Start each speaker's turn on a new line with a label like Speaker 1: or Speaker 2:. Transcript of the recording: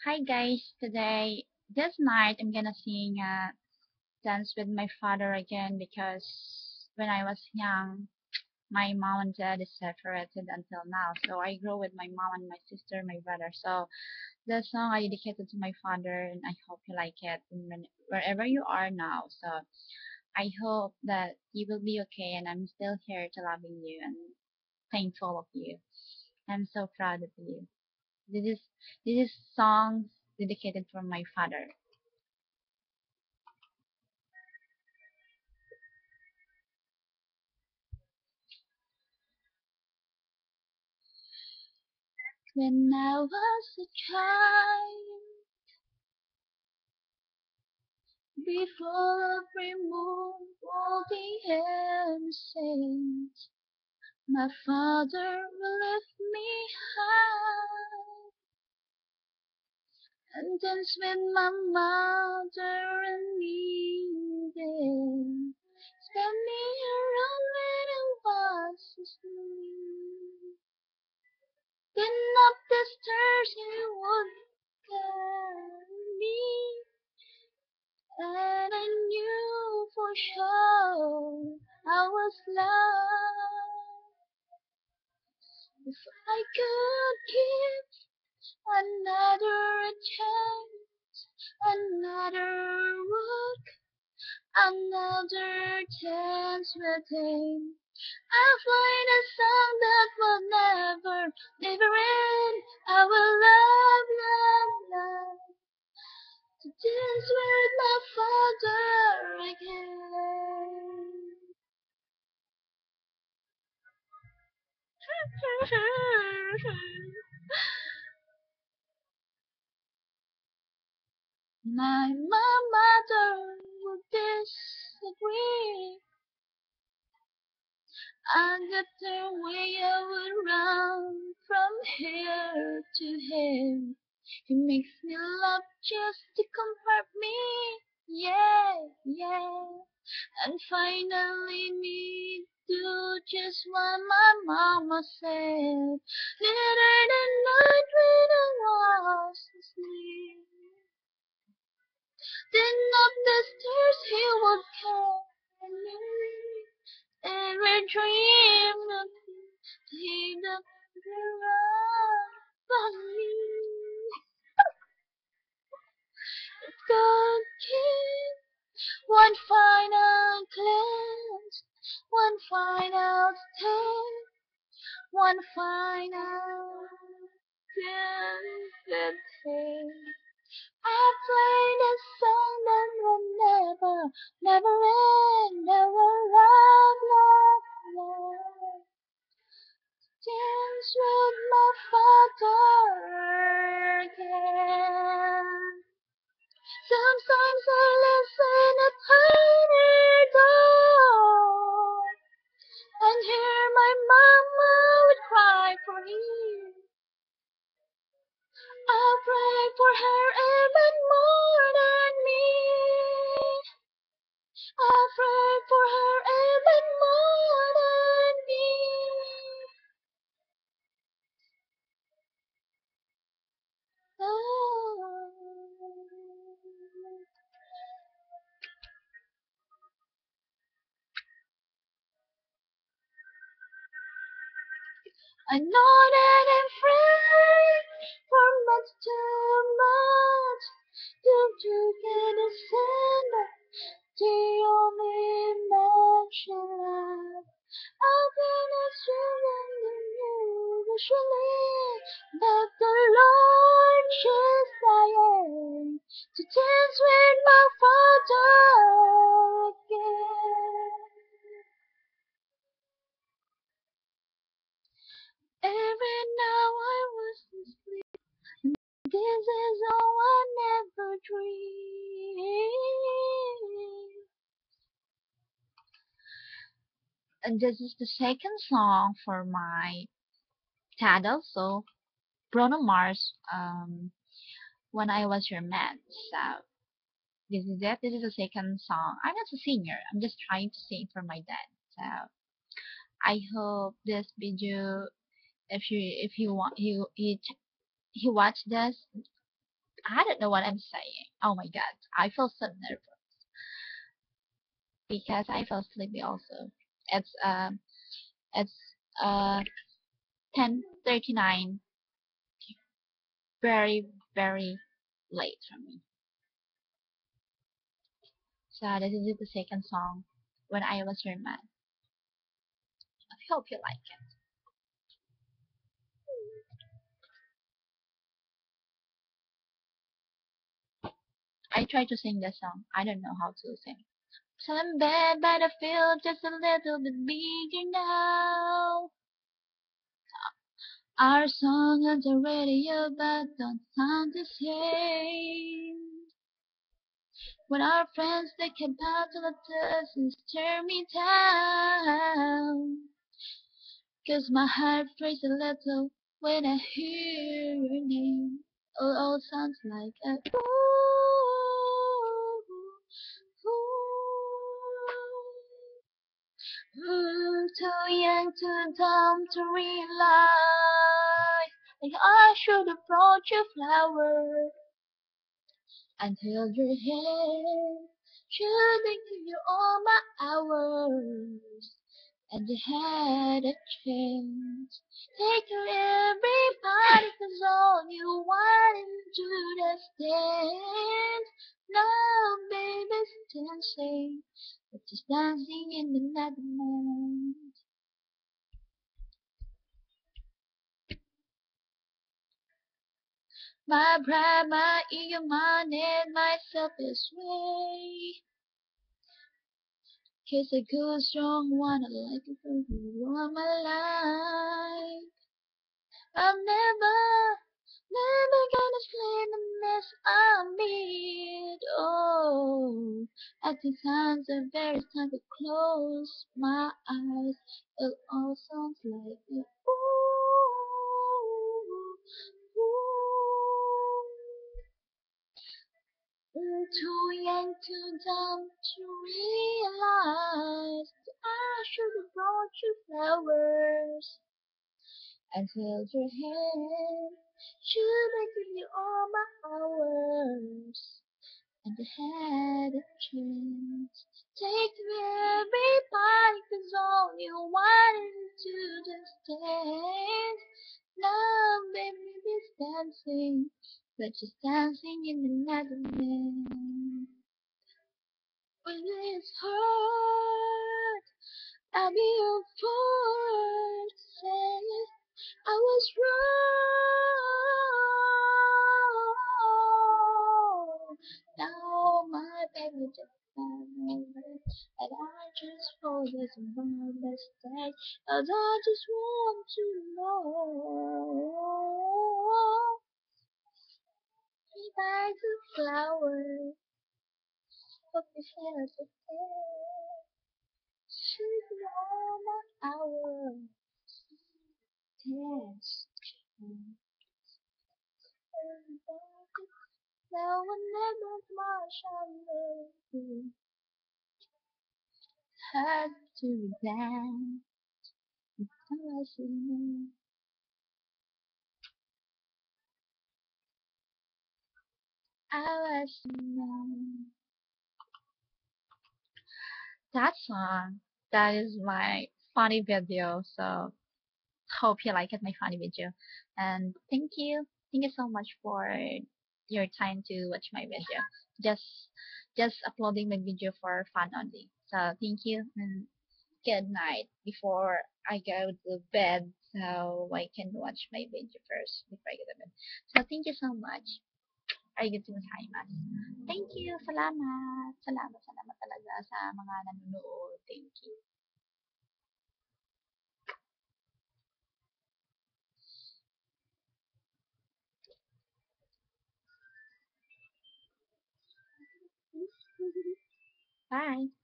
Speaker 1: Hi guys, this night I'm gonna sing Dance with My Father again because when I was young, my mom and dad is separated until now. So I grew with my mom and my sister, my brother. So the song I dedicated to my father and I hope you like it wherever you are now. So I hope that you will be okay and I'm still here to loving you and thankful of you. I'm so proud of you. This is this is songs dedicated for my father. When I was a child, before remove all the innocence, my father left me high and dance with my mother and me then. Spun me around when I was asleep. Then up the stairs he would carry me. And I knew for sure I was loved. If I could give another chance, another walk, another chance with him, I'll find a song that will never end. I will love to dance with my father again. My mother would disagree, and that the way I would run from here to him. He makes me laugh just to comfort me, yeah, yeah. And finally me do just what my mama said. Later that night when I was asleep, then up the stairs he would carry me. Every dream that he the from me. God give one final glance, one final stare, one final thing. I played a song that will never end, never love. Dance with my father again. Sometimes I listen at tiny door and hear my mama would cry for me. I'll pray for her even more than me. I'll pray for her even more than me. Oh. I know that I'm free for much too much to get a sender. The only mention I've been a student usually, but the Lord desires to dance with my father again. Every now I was asleep. This is all I never dreamed. And this is the second song for my dad also, Bruno Mars, When I Was Your Man. So this is it. This is the second song. I'm not a singer. I'm just trying to sing for my dad. So I hope this video, if you want you watch this, I don't know what I'm saying. Oh my god, I feel so nervous because I feel sleepy also. It's it's uh 10:39, very very late for me. So this is the second song when I was your man. I hope you like it. I try to sing the song. I don't know how to sing. So I'm bad, but I feel just a little bit bigger now. Our song on the radio, but don't sound the same. When our friends they keep out to let us and tear me down. 'Cause my heart breaks a little when I hear your name. Oh, all sounds like a too young, too dumb to realize. Like I should have brought you flowers until your head should have given you all my hours. And you had a chance. Take everybody, 'cause all you wanted to the stand. Now, baby's dancing, but just dancing in the night. My pride, my ego, my need, my selfish way. 'Cause a good, strong one, I like it for you all my life. I'm never gonna explain the mess I made. Oh, at the times the very time to close my eyes, it all sounds like it. Too young, too dumb to realize that I should have brought you flowers and held your hand. Should I give you all my hours and I had a chance? Take me everybody, 'cause all you wanted to just dance. Now, baby, this dancing, but just dancing in the night. When it's hurt, I'll be your first say I was wrong. Now my baby just found over, and I just know this my mistake. And I just want to know if I could flower, hope you feel the same. She's all my hour. Yes. Now whenever my shadow had to be down, I was in I was in that song. That is my funny video. So hope you like it, my funny video. And thank you. Thank you so much for your time to watch my video. Just just uploading my video for fun only. So thank you and good night before I go to bed so I can watch my video first before I go to bed. So thank you so much. Arigatou gozaimasu. Thank you. Salamat. Salamat, salamat talaga sa mga nanonood. Thank you. Bye.